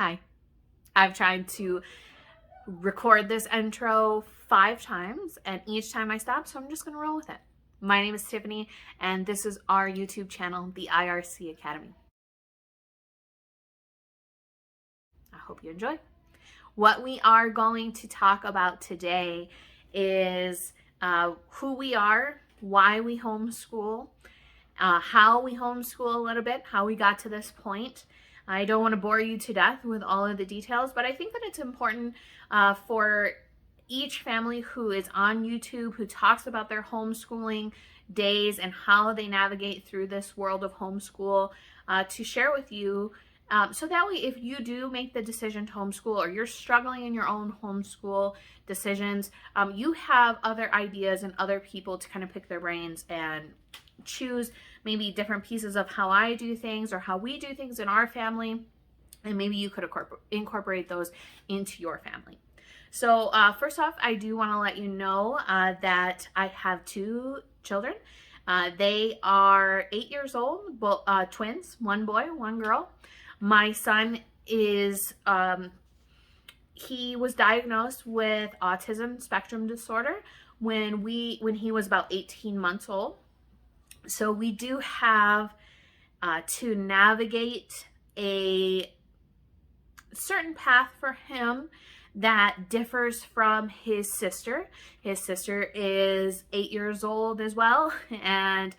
Hi. I've tried to record this intro 5 times and each time I stop, so I'm just going to roll with it. My name is Tiffany and this is our YouTube channel, the IRC Academy. I hope you enjoy. What we are going to talk about today is who we are, why we homeschool, how we homeschool a little bit, how we got to this point. I don't want to bore you to death with all of the details, but I think that it's important for each family who is on YouTube, who talks about their homeschooling days and how they navigate through this world of homeschool, to share with you. So that way, if you do make the decision to homeschool or you're struggling in your own homeschool decisions, you have other ideas and other people to kind of pick their brains and choose maybe different pieces of how I do things or how we do things in our family, and maybe you could incorporate those into your family. So first off, I do want to let you know that I have 2 children. They are 8 years old, both twins, 1 boy, 1 girl. My son is he was diagnosed with autism spectrum disorder when he was about 18 months old. So we do have to navigate a certain path for him that differs from his sister. His sister is 8 years old as well, and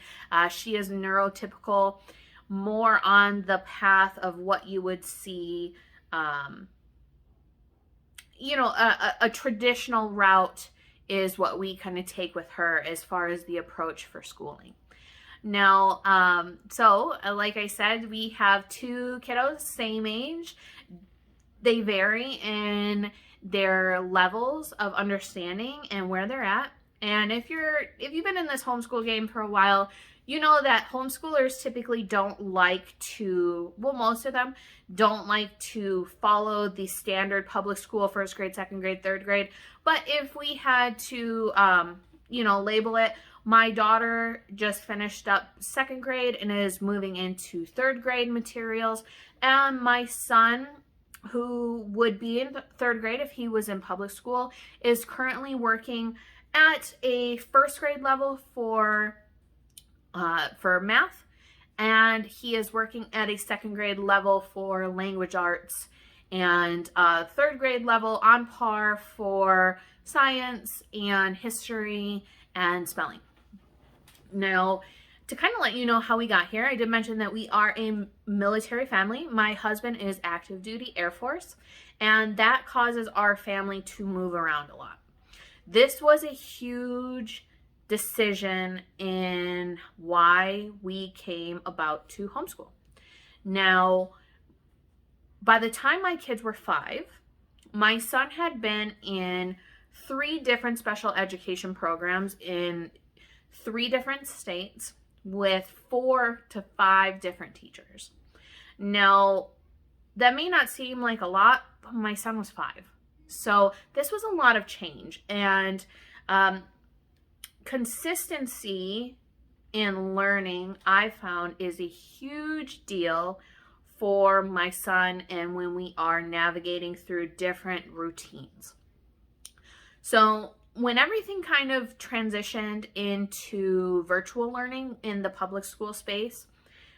she is neurotypical, more on the path of what you would see, a traditional route is what we kind of take with her as far as the approach for schooling. Now, so like I said, we have 2 kiddos, same age. They vary in their levels of understanding and where they're at. And if you've been in this homeschool game for a while, you know that homeschoolers typically don't like to, well, most of them don't like to follow the standard public school, 1st grade, 2nd grade, 3rd grade. But if we had to, label it, my daughter just finished up 2nd grade and is moving into 3rd grade materials. And my son, who would be in 3rd grade if he was in public school, is currently working at a 1st grade level for math, and he is working at a 2nd grade level for language arts, and 3rd grade level on par for science and history and spelling. Now, to kind of let you know how we got here, I did mention that we are a military family. My husband is active duty Air Force, and that causes our family to move around a lot. This was a huge decision in why we came about to homeschool. Now, by the time my kids were 5, my son had been in 3 different special education programs in 3 different states with 4 to 5 different teachers. Now, that may not seem like a lot, but my son was 5. So this was a lot of change, and consistency in learning, I found, is a huge deal for my son and when we are navigating through different routines. So when everything kind of transitioned into virtual learning in the public school space,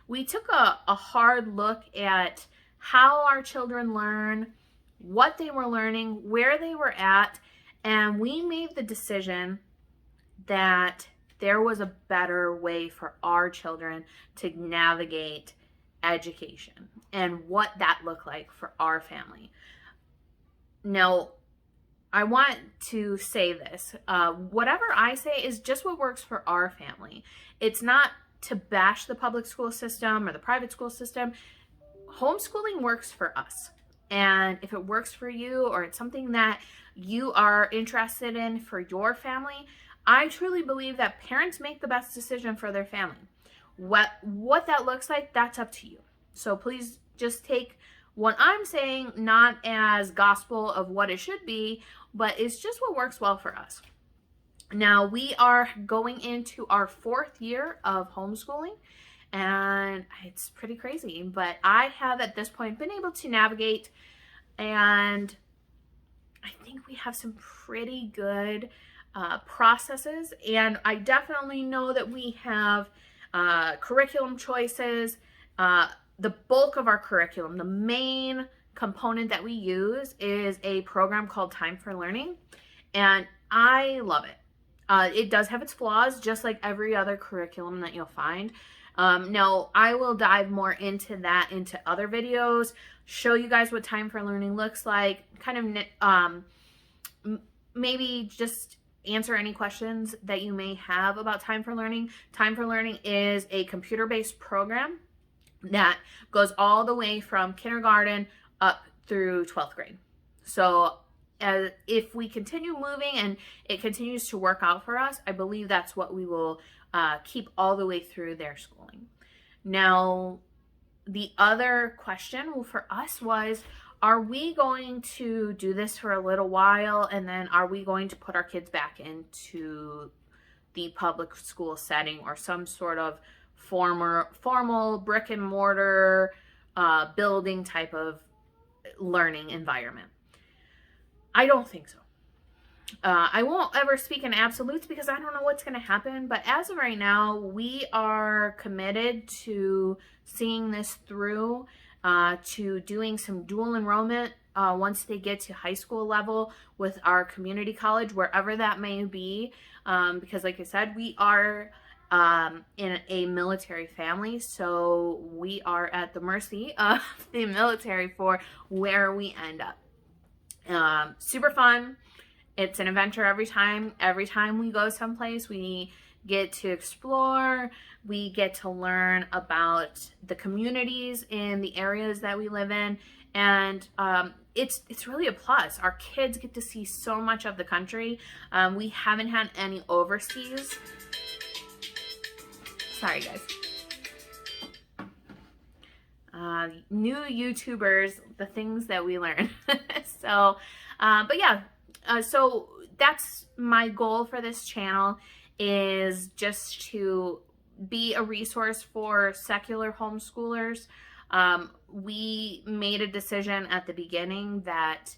we took a hard look at how our children learn, what they were learning, where they were at, and we made the decision that there was a better way for our children to navigate education and what that looked like for our family. Now, I want to say this. Whatever I say is just what works for our family. It's not to bash the public school system or the private school system. Homeschooling works for us. And if it works for you, or it's something that you are interested in for your family, I truly believe that parents make the best decision for their family. What that looks like, that's up to you. So please just take what I'm saying not as gospel of what it should be, but it's just what works well for us. Now, we are going into our 4th year of homeschooling, and it's pretty crazy, but I have at this point been able to navigate, and I think we have some pretty good processes, and I definitely know that we have curriculum choices. The bulk of our curriculum, the main component that we use is a program called Time for Learning, and I love it. It does have its flaws, just like every other curriculum that you'll find. Now, I will dive more into that into other videos, show you guys what Time for Learning looks like, kind of maybe just answer any questions that you may have about Time for Learning. Time for Learning is a computer-based program that goes all the way from kindergarten up through 12th grade. So if we continue moving and it continues to work out for us, I believe that's what we will keep all the way through their schooling. Now, the other question for us was, are we going to do this for a little while, and then are we going to put our kids back into the public school setting or some sort of formal brick and mortar building type of learning environment? I don't think so. I won't ever speak in absolutes because I don't know what's going to happen. But as of right now, we are committed to seeing this through, to doing some dual enrollment once they get to high school level with our community college, wherever that may be. Because like I said, we are in a military family, so we are at the mercy of the military for where we end up. Super fun. It's an adventure every time. Every time we go someplace, we get to explore. We get to learn about the communities in the areas that we live in. And it's really a plus. Our kids get to see so much of the country. We haven't had any overseas. Sorry, guys. New YouTubers, the things that we learn. So, but yeah. So that's my goal for this channel, is just to be a resource for secular homeschoolers. We made a decision at the beginning that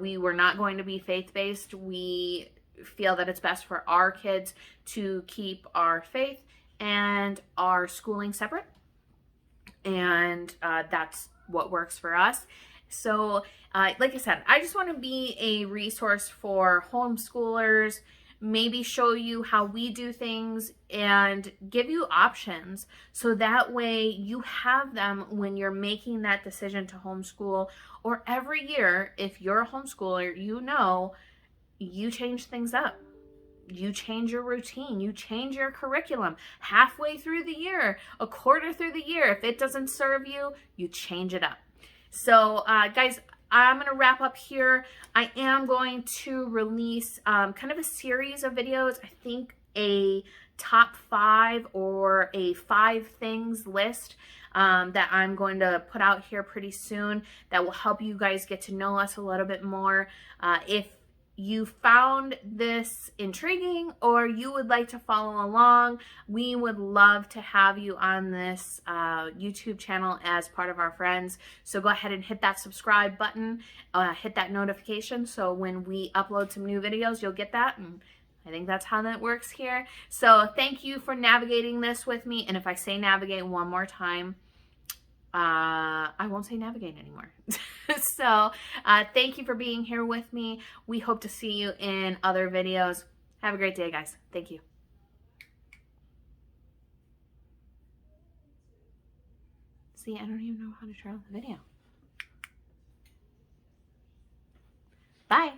we were not going to be faith-based. We feel that it's best for our kids to keep our faith and our schooling separate. And that's what works for us. So, like I said, I just want to be a resource for homeschoolers, maybe show you how we do things and give you options, so that way you have them when you're making that decision to homeschool. Or every year, if you're a homeschooler, you know, you change things up. You change your routine, you change your curriculum halfway through the year, a quarter through the year. If it doesn't serve you, you change it up. So guys, I'm going to wrap up here. I am going to release kind of a series of videos. I think a top 5 or a 5 things list that I'm going to put out here pretty soon that will help you guys get to know us a little bit more. If you found this intriguing or you would like to follow along, we would love to have you on this YouTube channel as part of our friends. So go ahead and hit that subscribe button, hit that notification, so when we upload some new videos, you'll get that. And I think that's how that works here. So thank you for navigating this with me. And if I say navigate one more time, I won't say navigate anymore. So thank you for being here with me. We hope to see you in other videos. Have a great day, guys. Thank you. See, I don't even know how to turn off the video. Bye.